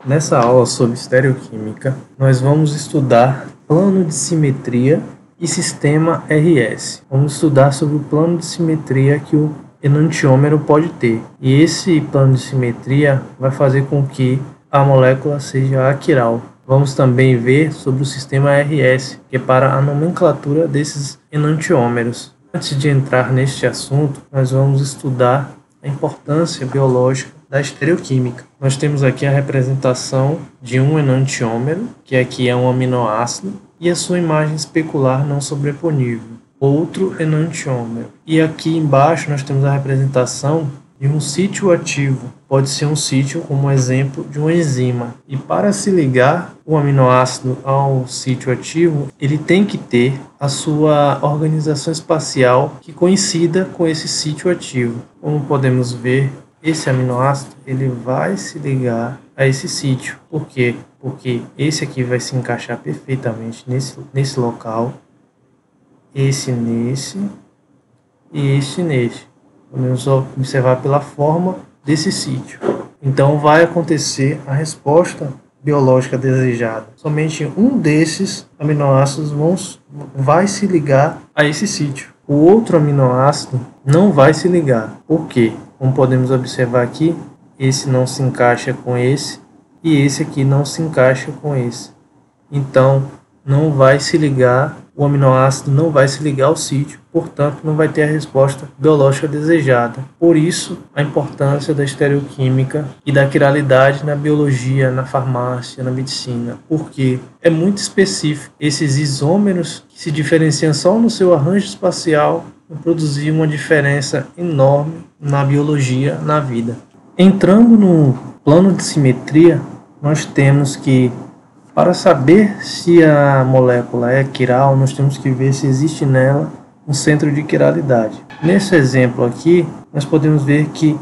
Nessa aula sobre estereoquímica, nós vamos estudar plano de simetria e sistema RS. Vamos estudar sobre o plano de simetria que o enantiômero pode ter. E esse plano de simetria vai fazer com que a molécula seja aquiral. Vamos também ver sobre o sistema RS, que é para a nomenclatura desses enantiômeros. Antes de entrar neste assunto, nós vamos estudar a importância biológica da estereoquímica. Nós temos aqui a representação de um enantiômero, que aqui é um aminoácido, e a sua imagem especular não sobreponível, outro enantiômero. E aqui embaixo nós temos a representação de um sítio ativo. Pode ser um sítio como exemplo de uma enzima. E para se ligar o aminoácido ao sítio ativo, ele tem que ter a sua organização espacial que coincida com esse sítio ativo. Como podemos ver, esse aminoácido ele vai se ligar a esse sítio. Por quê? Porque esse aqui vai se encaixar perfeitamente nesse local, esse nesse e este neste. Podemos observar pela forma desse sítio. Então vai acontecer a resposta biológica desejada. Somente um desses aminoácidos vai se ligar a esse sítio. O outro aminoácido não vai se ligar. Por quê? Como podemos observar aqui, esse não se encaixa com esse e esse aqui não se encaixa com esse. Então, não vai se ligar, o aminoácido não vai se ligar ao sítio, portanto, não vai ter a resposta biológica desejada. Por isso, a importância da estereoquímica e da quiralidade na biologia, na farmácia, na medicina, porque é muito específico. Esses isômeros que se diferenciam só no seu arranjo espacial vão produzir uma diferença enorme na biologia, na vida. Entrando no plano de simetria, nós temos que, para saber se a molécula é quiral, nós temos que ver se existe nela um centro de quiralidade. Nesse exemplo aqui, nós podemos ver que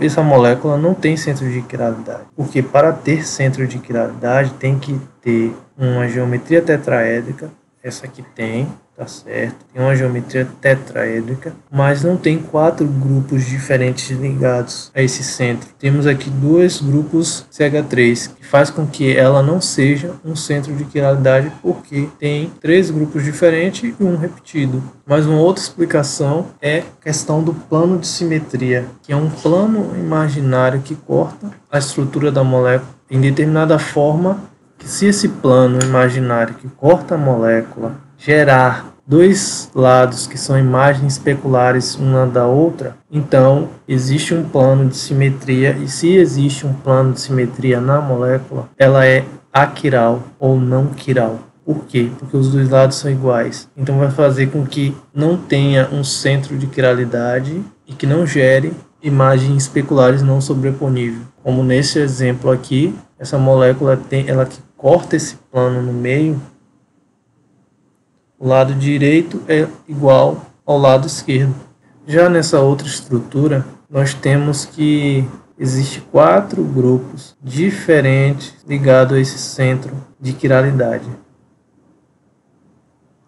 essa molécula não tem centro de quiralidade, porque para ter centro de quiralidade tem que ter uma geometria tetraédrica, essa aqui tem, tá certo, tem uma geometria tetraédrica, mas não tem 4 grupos diferentes ligados a esse centro. Temos aqui 2 grupos CH3, que faz com que ela não seja um centro de quiralidade, porque tem 3 grupos diferentes e um repetido. Mas uma outra explicação é a questão do plano de simetria, que é um plano imaginário que corta a estrutura da molécula em determinada forma, que se esse plano imaginário que corta a molécula gerar 2 lados que são imagens especulares uma da outra, então existe um plano de simetria, e se existe um plano de simetria na molécula, ela é aquiral ou não quiral. Por quê? Porque os 2 lados são iguais. Então vai fazer com que não tenha um centro de quiralidade e que não gere imagens especulares não sobreponíveis. Como nesse exemplo aqui, essa molécula ela que corta esse plano no meio, o lado direito é igual ao lado esquerdo. Já nessa outra estrutura, nós temos que existe 4 grupos diferentes ligados a esse centro de quiralidade,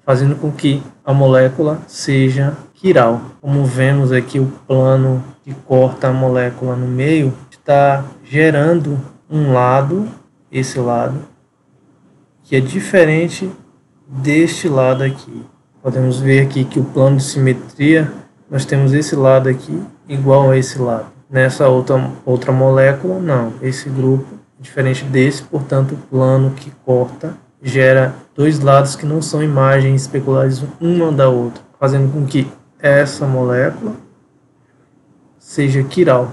fazendo com que a molécula seja quiral. Como vemos aqui, o plano que corta a molécula no meio está gerando um lado, esse lado, que é diferente deste lado aqui. Podemos ver aqui que o plano de simetria, nós temos esse lado aqui igual a esse lado. Nessa outra molécula, não. Esse grupo é diferente desse, portanto, o plano que corta gera 2 lados que não são imagens especulares uma da outra, fazendo com que essa molécula seja quiral,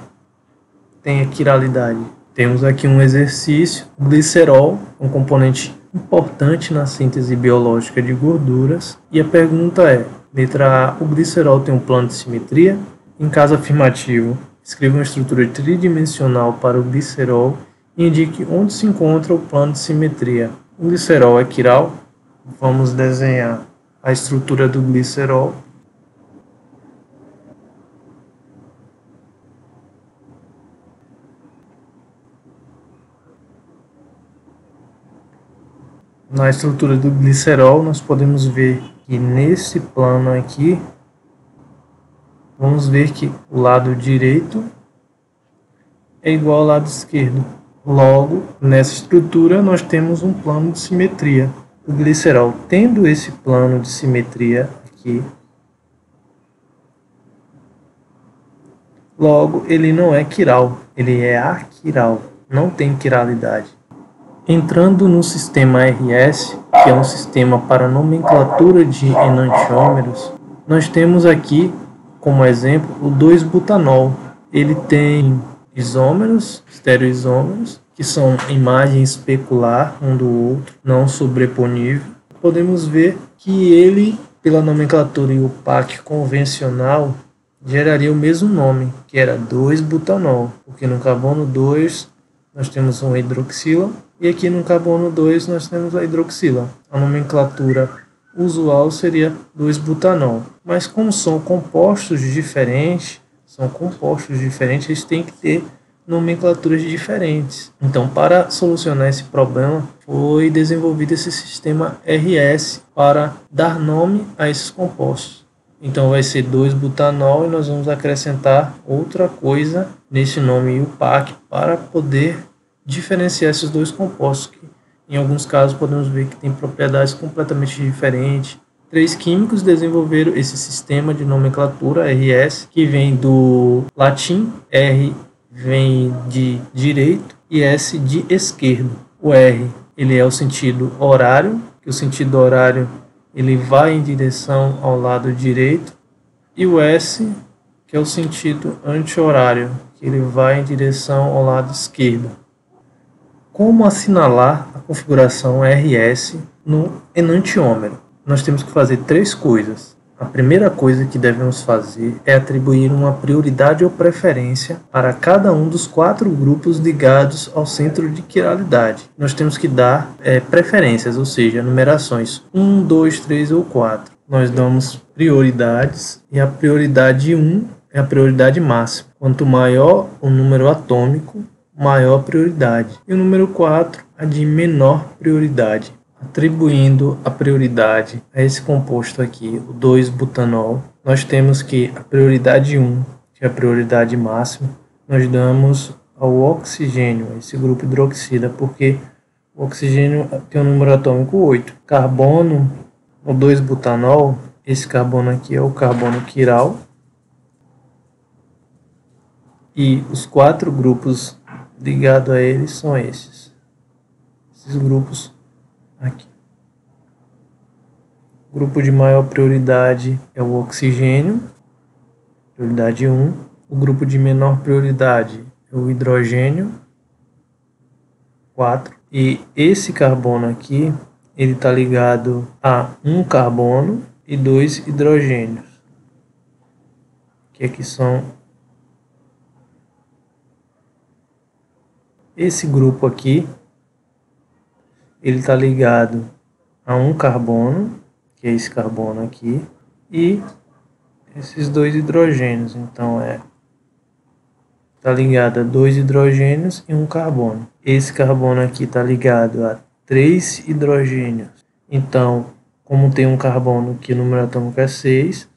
tenha quiralidade. Temos aqui um exercício. O glicerol, um componente importante na síntese biológica de gorduras. E a pergunta é: letra A, o glicerol tem um plano de simetria? Em caso afirmativo, escreva uma estrutura tridimensional para o glicerol e indique onde se encontra o plano de simetria. O glicerol é quiral? Vamos desenhar a estrutura do glicerol. Na estrutura do glicerol, nós podemos ver que nesse plano aqui, vamos ver que o lado direito é igual ao lado esquerdo. Logo, nessa estrutura, nós temos um plano de simetria. O glicerol, tendo esse plano de simetria aqui, logo, ele não é quiral, ele é aquiral, não tem quiralidade. Entrando no sistema RS, que é um sistema para nomenclatura de enantiômeros, nós temos aqui, como exemplo, o 2-butanol. Ele tem isômeros, estereoisômeros, que são imagens especular um do outro, não sobreponível. Podemos ver que ele, pela nomenclatura IUPAC convencional, geraria o mesmo nome, que era 2-butanol, porque no carbono 2 nós temos uma hidroxila e aqui no carbono 2 nós temos a hidroxila. A nomenclatura usual seria 2-butanol, mas como são compostos diferentes, eles têm que ter nomenclaturas diferentes. Então, para solucionar esse problema, foi desenvolvido esse sistema RS para dar nome a esses compostos. Então, vai ser 2-butanol e nós vamos acrescentar outra coisa nesse nome IUPAC para poder diferenciar esses dois compostos, que em alguns casos podemos ver que têm propriedades completamente diferentes. 3 químicos desenvolveram esse sistema de nomenclatura RS, que vem do latim, R vem de direito e S de esquerdo. O R, ele é o sentido horário, que o sentido horário ele vai em direção ao lado direito, e o S, que é o sentido anti-horário, que ele vai em direção ao lado esquerdo. Como assinalar a configuração RS no enantiômero? Nós temos que fazer 3 coisas. A primeira coisa que devemos fazer é atribuir uma prioridade ou preferência para cada um dos 4 grupos ligados ao centro de quiralidade. Nós temos que dar preferências, ou seja, numerações 1, 2, 3 ou 4. Nós damos prioridades e a prioridade 1 é a prioridade máxima. Quanto maior o número atômico, maior a prioridade. E o número 4, a de menor prioridade. Atribuindo a prioridade a esse composto aqui, o 2-butanol, nós temos que a prioridade 1, que é a prioridade máxima, nós damos ao oxigênio, esse grupo hidroxila, porque o oxigênio tem um número atômico 8. Carbono, o 2-butanol, esse carbono aqui é o carbono quiral. E os 4 grupos ligados a ele são esses grupos aqui. O grupo de maior prioridade é o oxigênio, prioridade 1. O grupo de menor prioridade é o hidrogênio, 4. E esse carbono aqui, ele está ligado a um carbono e 2 hidrogênios, que aqui são esse grupo aqui. Ele está ligado a um carbono, que é esse carbono aqui, e esses 2 hidrogênios. Então, está ligado a 2 hidrogênios e um carbono. Esse carbono aqui está ligado a 3 hidrogênios. Então, como tem um carbono que o número atômico é 6,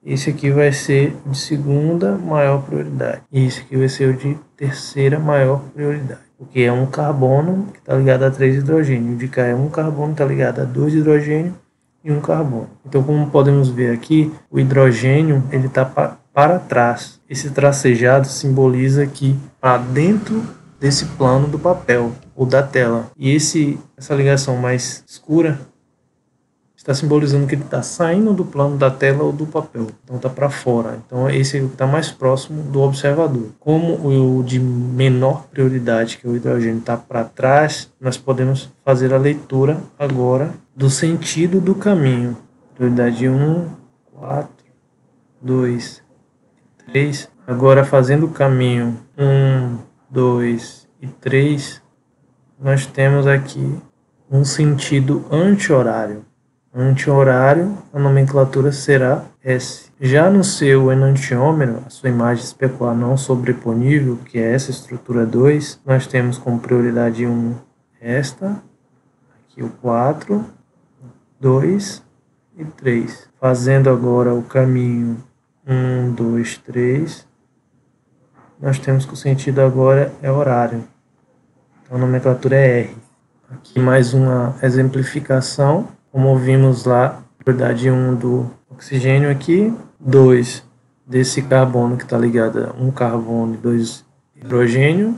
esse aqui vai ser o de segunda maior prioridade. E esse aqui vai ser o de terceira maior prioridade. Porque é um carbono que está ligado a 3 hidrogênios. O de cá é um carbono que está ligado a 2 hidrogênios e um carbono. Então, como podemos ver aqui, o hidrogênio ele está para trás. Esse tracejado simboliza que para dentro desse plano do papel ou da tela. E essa ligação mais escura está simbolizando que ele está saindo do plano da tela ou do papel. Então está para fora. Então esse está mais próximo do observador. Como o de menor prioridade, que é o hidrogênio, está para trás, nós podemos fazer a leitura agora do sentido do caminho. Prioridade 1, 4, 2, 3. Agora fazendo o caminho 1, 2 e 3, nós temos aqui um sentido anti-horário. Anti-horário, a nomenclatura será S. Já no seu enantiômero, a sua imagem especular não sobreponível, que é essa estrutura 2, nós temos como prioridade 1 esta, aqui o 4, 2 e 3. Fazendo agora o caminho 1, 2, 3, nós temos que o sentido agora é horário. Então a nomenclatura é R. Aqui mais uma exemplificação, como vimos lá, prioridade 1 do oxigênio aqui, 2 desse carbono que está ligado a um carbono e 2 hidrogênio,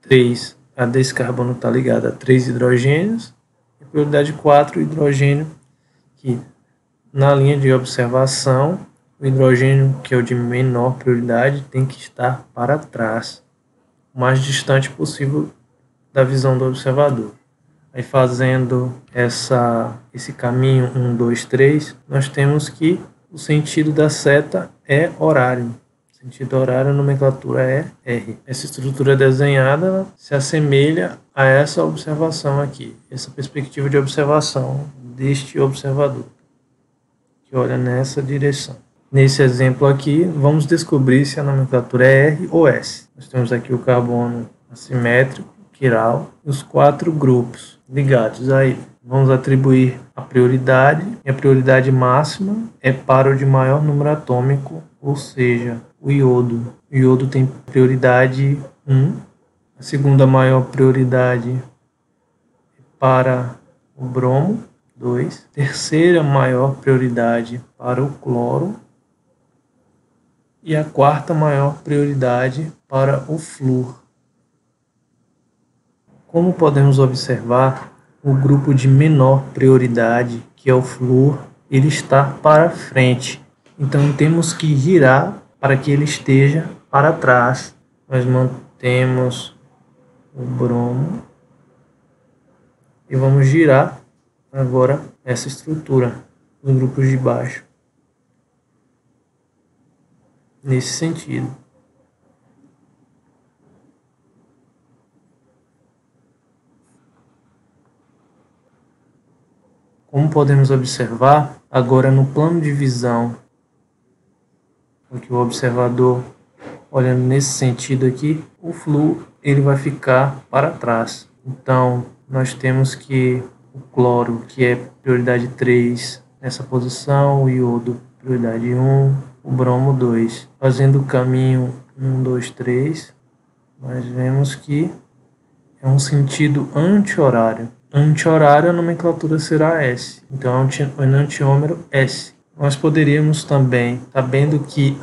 3 a desse carbono está ligado a 3 hidrogênios, e prioridade 4 hidrogênio, que na linha de observação, o hidrogênio, que é o de menor prioridade, tem que estar para trás, o mais distante possível da visão do observador. Aí fazendo esse caminho 1, 2, 3, nós temos que o sentido da seta é horário. O sentido horário, a nomenclatura é R. Essa estrutura desenhada se assemelha a essa observação aqui, essa perspectiva de observação deste observador, que olha nessa direção. Nesse exemplo aqui, vamos descobrir se a nomenclatura é R ou S. Nós temos aqui o carbono assimétrico, quiral, e os 4 grupos ligados a ele. Vamos atribuir a prioridade, e a prioridade máxima é para o de maior número atômico, ou seja, o iodo. O iodo tem prioridade 1, a segunda maior prioridade é para o bromo, 2, terceira maior prioridade para o cloro, e a quarta maior prioridade para o flúor. Como podemos observar, o grupo de menor prioridade, que é o flúor, ele está para frente. Então temos que girar para que ele esteja para trás. Nós mantemos o bromo e vamos girar agora essa estrutura dos grupos de baixo. Nesse sentido. Como podemos observar, agora no plano de visão, aqui o observador olhando nesse sentido aqui, o flúor ele vai ficar para trás. Então, nós temos que o cloro, que é prioridade 3 nessa posição, o iodo, prioridade 1, o bromo 2. Fazendo o caminho 1, 2, 3, nós vemos que é um sentido anti-horário. Anti-horário, a nomenclatura será S. Então, é um enantiômero S. Nós poderíamos também, sabendo que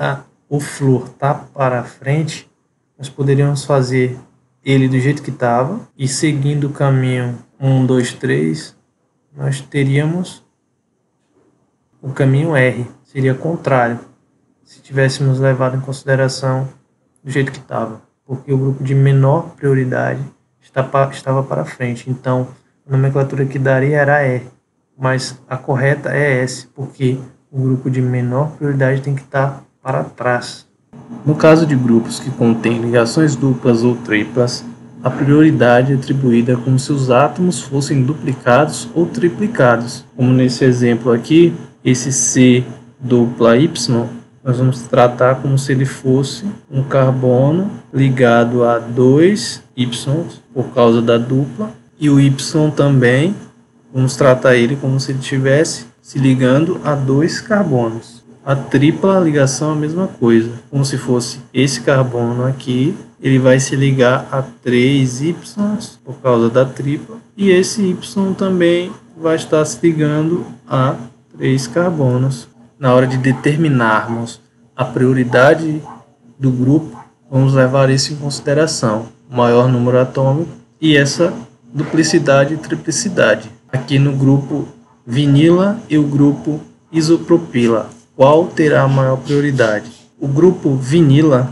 o flúor está para frente, nós poderíamos fazer ele do jeito que estava e seguindo o caminho 1, 2, 3, nós teríamos o caminho R. Seria contrário, se tivéssemos levado em consideração do jeito que estava, porque o grupo de menor prioridade estava para frente. Então, a nomenclatura que daria era R, mas a correta é S, porque o grupo de menor prioridade tem que estar para trás. No caso de grupos que contêm ligações duplas ou triplas, a prioridade é atribuída como se os átomos fossem duplicados ou triplicados. Como nesse exemplo aqui, esse C dupla Y, nós vamos tratar como se ele fosse um carbono ligado a 2 Y por causa da dupla, e o Y também, vamos tratar ele como se ele estivesse se ligando a 2 carbonos. A tripla ligação é a mesma coisa, como se fosse esse carbono aqui, ele vai se ligar a 3 Y por causa da tripla, e esse Y também vai estar se ligando a 3 carbonos. Na hora de determinarmos a prioridade do grupo, vamos levar isso em consideração, o maior número atômico e essa duplicidade e triplicidade. Aqui no grupo vinila e o grupo isopropila, qual terá a maior prioridade? O grupo vinila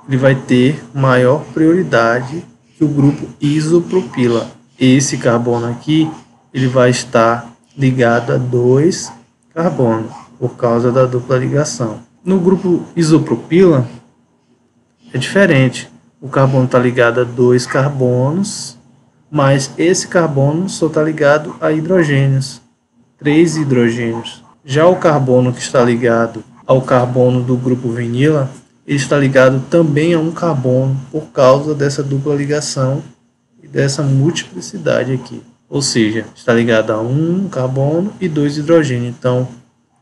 ele vai ter maior prioridade que o grupo isopropila. Esse carbono aqui ele vai estar ligado a 2 carbonos por causa da dupla ligação. No grupo isopropila é diferente. O carbono está ligado a 2 carbonos, mas esse carbono só está ligado a hidrogênios, 3 hidrogênios. Já o carbono que está ligado ao carbono do grupo vinila, ele está ligado também a um carbono por causa dessa dupla ligação e dessa multiplicidade aqui. Ou seja, está ligado a um carbono e 2 hidrogênios. Então,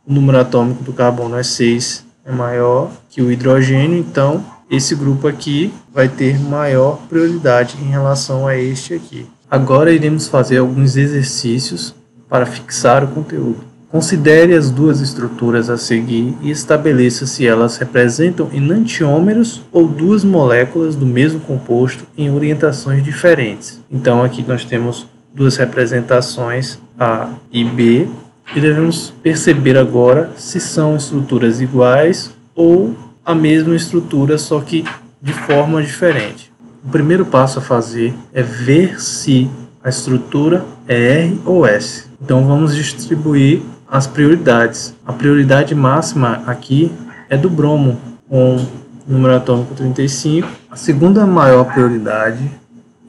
o número atômico do carbono é 6, é maior que o hidrogênio, então esse grupo aqui vai ter maior prioridade em relação a este aqui. Agora iremos fazer alguns exercícios para fixar o conteúdo. Considere as duas estruturas a seguir e estabeleça se elas representam enantiômeros ou duas moléculas do mesmo composto em orientações diferentes. Então aqui nós temos duas representações, A e B, e devemos perceber agora se são estruturas iguais ou a mesma estrutura, só que de forma diferente. O primeiro passo a fazer é ver se a estrutura é R ou S. Então vamos distribuir as prioridades. A prioridade máxima aqui é do bromo, com número atômico 35. A segunda maior prioridade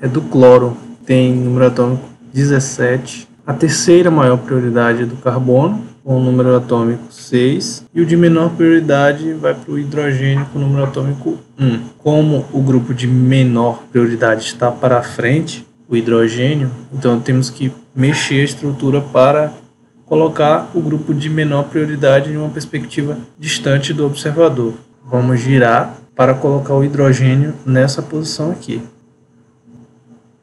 é do cloro, tem número atômico 17. A terceira maior prioridade é do carbono, com número atômico 6. E o de menor prioridade vai para o hidrogênio, com número atômico 1. Como o grupo de menor prioridade está para frente, o hidrogênio, então temos que mexer a estrutura para colocar o grupo de menor prioridade em uma perspectiva distante do observador. Vamos girar para colocar o hidrogênio nessa posição aqui,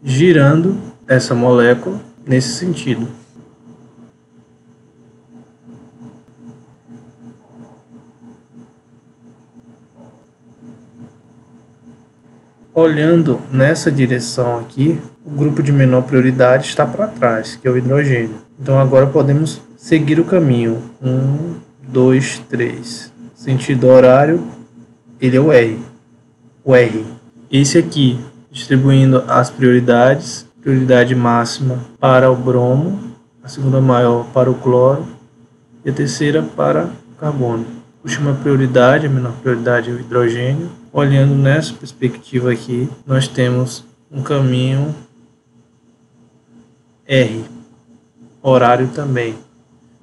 girando essa molécula nesse sentido. Olhando nessa direção aqui, o grupo de menor prioridade está para trás, que é o hidrogênio. Então agora podemos seguir o caminho. 1, 2, 3. Sentido horário, ele é o R. O R. Esse aqui, distribuindo as prioridades. Prioridade máxima para o bromo, a segunda maior para o cloro e a terceira para o carbono. Última prioridade, a menor prioridade é o hidrogênio. Olhando nessa perspectiva aqui, nós temos um caminho R, horário também.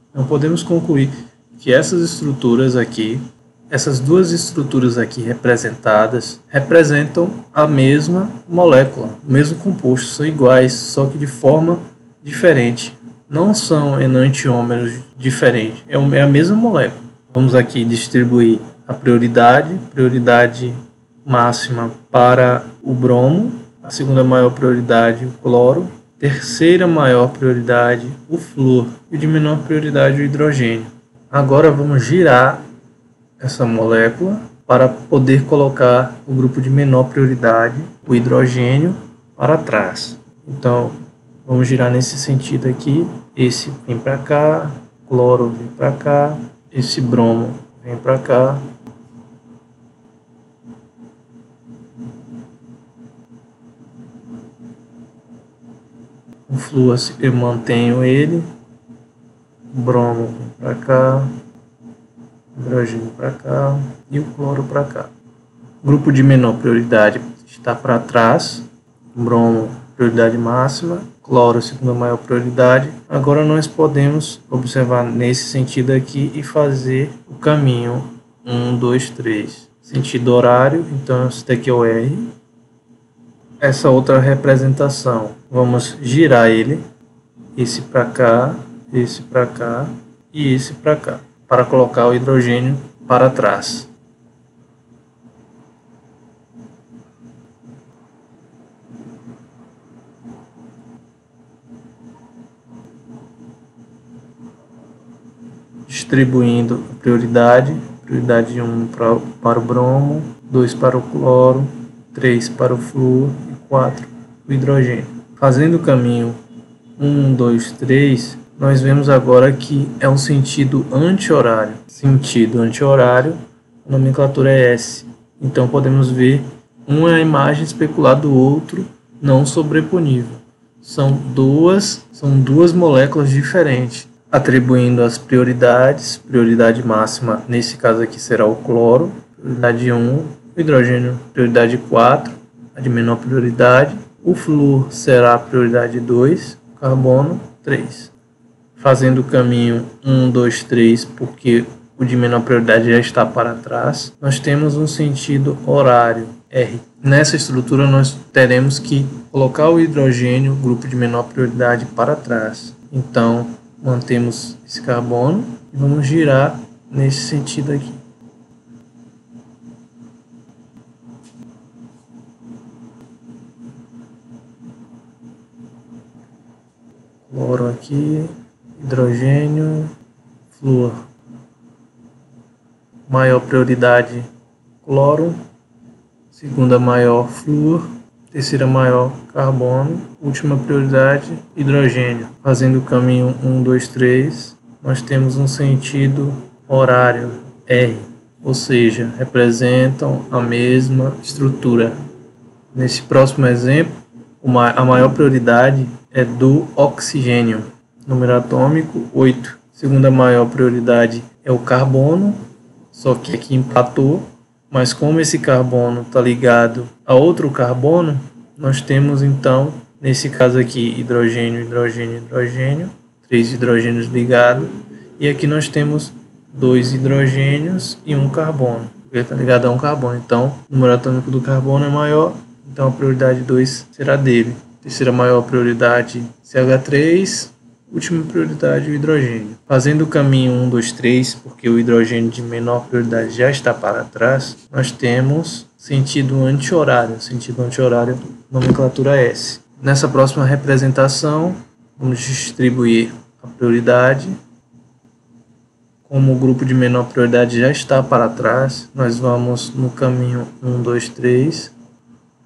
Então podemos concluir que essas estruturas aqui, essas duas estruturas aqui representadas, representam a mesma molécula, o mesmo composto, são iguais, só que de forma diferente. Não são enantiômeros diferentes, é a mesma molécula. Vamos aqui distribuir a prioridade máxima para o bromo, a segunda maior prioridade o cloro, terceira maior prioridade o flúor e de menor prioridade o hidrogênio. Agora vamos girar essa molécula para poder colocar o grupo de menor prioridade, o hidrogênio, para trás. Então vamos girar nesse sentido aqui, esse vem para cá, cloro vem para cá, esse bromo vem para cá. O flúor eu mantenho ele, o bromo vem para cá, o hidrogênio para cá e o cloro para cá. O grupo de menor prioridade está para trás, bromo prioridade máxima, cloro segunda maior prioridade. Agora nós podemos observar nesse sentido aqui e fazer o caminho 1, 2, 3. Sentido horário, então esse daqui é o R. Essa outra representação, vamos girar ele, esse para cá e esse para cá, para colocar o hidrogênio para trás. Distribuindo a prioridade 1 para o bromo, 2 para o cloro, 3 para o flúor e 4 o hidrogênio. Fazendo o caminho 1, 2, 3, nós vemos agora que é um sentido anti-horário. Sentido anti-horário, a nomenclatura é S. Então podemos ver uma imagem especular do outro não sobreponível. São duas moléculas diferentes, atribuindo as prioridades. Prioridade máxima, nesse caso aqui, será o cloro, prioridade 1, o hidrogênio, prioridade 4, a de menor prioridade, o flúor será a prioridade 2, o carbono 3. Fazendo o caminho 1, 2, 3, porque o de menor prioridade já está para trás, nós temos um sentido horário, R. Nessa estrutura nós teremos que colocar o hidrogênio, grupo de menor prioridade, para trás. Então, mantemos esse carbono e vamos girar nesse sentido aqui. Cloro aqui, hidrogênio, flúor. Maior prioridade, cloro. Segunda maior, flúor. Terceira maior, carbono. Última prioridade, hidrogênio. Fazendo o caminho 1, 2, 3, nós temos um sentido horário, R, ou seja, representam a mesma estrutura. Nesse próximo exemplo, a maior prioridade é do oxigênio. Número atômico, 8. Segunda maior prioridade é o carbono, só que aqui empatou. Mas como esse carbono está ligado a outro carbono, nós temos então, nesse caso aqui, hidrogênio, hidrogênio, hidrogênio, 3 hidrogênios ligados, e aqui nós temos 2 hidrogênios e um carbono, porque está ligado a um carbono. Então, o número atômico do carbono é maior, então a prioridade 2 será dele. Terceira maior prioridade, CH3. Última prioridade, o hidrogênio. Fazendo o caminho 1, 2, 3, porque o hidrogênio de menor prioridade já está para trás, nós temos sentido anti-horário. Sentido anti-horário, nomenclatura S. Nessa próxima representação, vamos distribuir a prioridade. Como o grupo de menor prioridade já está para trás, nós vamos no caminho 1, 2, 3.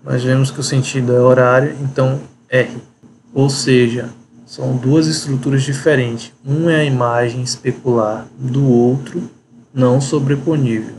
Nós vemos que o sentido é horário, então R. Ou seja, são duas estruturas diferentes. Um é a imagem especular do outro não sobreponível.